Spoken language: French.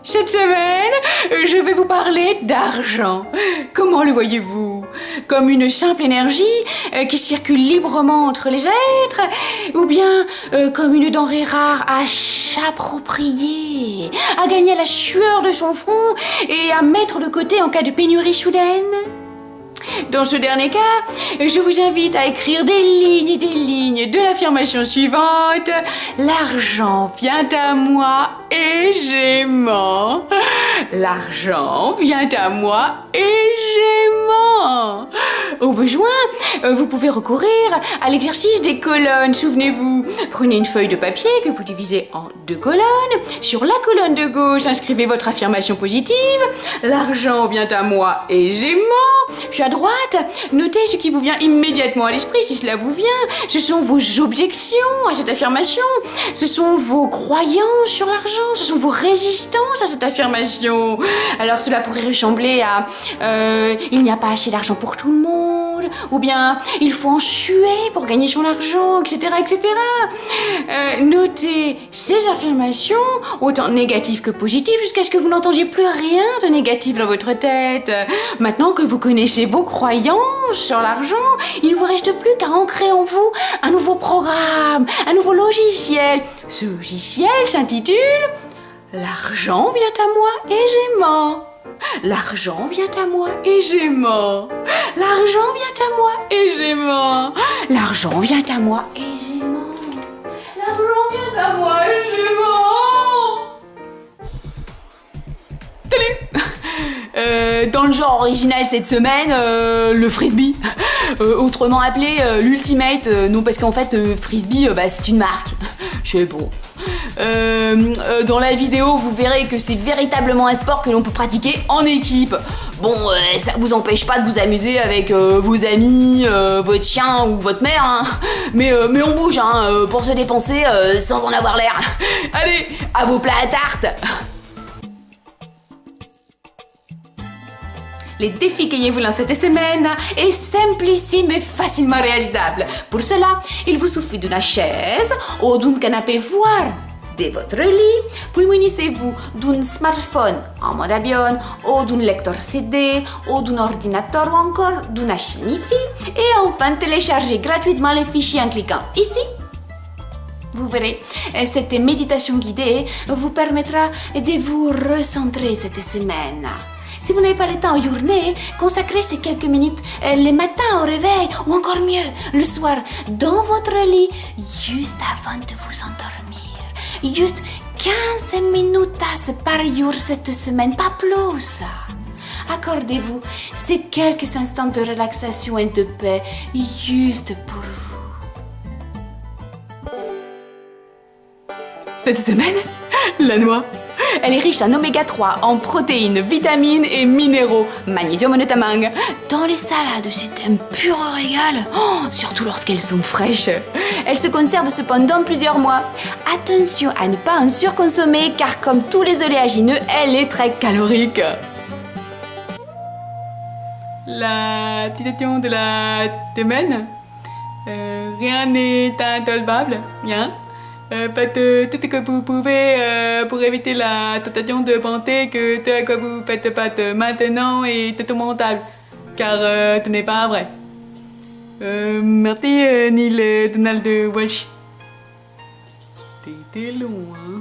Cette semaine, je vais vous parler d'argent. Comment le voyez-vous? Comme une simple énergie qui circule librement entre les êtres, ou bien comme une denrée rare à s'approprier, à gagner à la sueur de son front et à mettre de côté en cas de pénurie soudaine? Dans ce dernier cas, je vous invite à écrire des lignes de l'affirmation suivante. L'argent vient à moi aisément. L'argent vient à moi aisément. Au besoin, vous pouvez recourir à l'exercice des colonnes. Souvenez-vous, prenez une feuille de papier que vous divisez en 2 colonnes. Sur la colonne de gauche, inscrivez votre affirmation positive. L'argent vient à moi aisément. Puis à droite, notez ce qui vous vient immédiatement à l'esprit, si cela vous vient. Ce sont vos objections à cette affirmation. Ce sont vos croyances sur l'argent. Ce sont vos résistances à cette affirmation. Alors cela pourrait ressembler à il n'y a pas assez d'argent pour tout le monde, ou bien il faut en suer pour gagner son argent, etc. etc. Notez ces affirmations, autant négatives que positives, jusqu'à ce que vous n'entendiez plus rien de négatif dans votre tête. Maintenant que vous connaissez vos croyances sur l'argent, il ne vous reste plus qu'à ancrer en vous un nouveau programme, un nouveau logiciel. Ce logiciel s'intitule « L'argent vient à moi aisément ». L'argent vient à moi aisément. L'argent vient à moi aisément. L'argent vient à moi aisément. L'argent vient à moi aisément. Salut. Dans le genre original cette semaine, le frisbee, autrement appelé l'ultimate, non parce qu'en fait frisbee c'est une marque, je sais pas. Dans la vidéo, vous verrez que c'est véritablement un sport que l'on peut pratiquer en équipe. Bon, ça vous empêche pas de vous amuser avec vos amis, votre chien ou votre mère, hein. Mais on bouge pour se dépenser sans en avoir l'air. Allez, à vos plats à tarte. Les défis que vous lancez cette semaine est simplissime et facilement réalisable. Pour cela, il vous suffit d'une chaise ou d'un canapé, voire de votre lit. Puis munissez-vous d'un smartphone en mode avion ou d'un lecteur CD ou d'un ordinateur ou encore d'une machine IFI. Et enfin, téléchargez gratuitement les fichiers en cliquant ici. Vous verrez, cette méditation guidée vous permettra de vous recentrer cette semaine. Si vous n'avez pas le temps en journée, consacrez ces quelques minutes le matin au réveil ou encore mieux, le soir dans votre lit, juste avant de vous endormir. Juste 15 minutes par jour cette semaine, pas plus. Accordez-vous ces quelques instants de relaxation et de paix juste pour vous. Cette semaine, la noix. Elle est riche en oméga 3, en protéines, vitamines et minéraux, magnésium notamment. Dans les salades, c'est un pur régal, surtout lorsqu'elles sont fraîches. Elles se conservent cependant plusieurs mois. Attention à ne pas en surconsommer car comme tous les oléagineux, elle est très calorique. La citation de la semaine, rien n'est intolérable, bien. Faites tout ce que vous pouvez pour éviter la tentation de penser que ce que vous faites pas maintenant est insurmontable, car ce n'est pas vrai. Merci Neil Donald Walsh. C'était long, hein.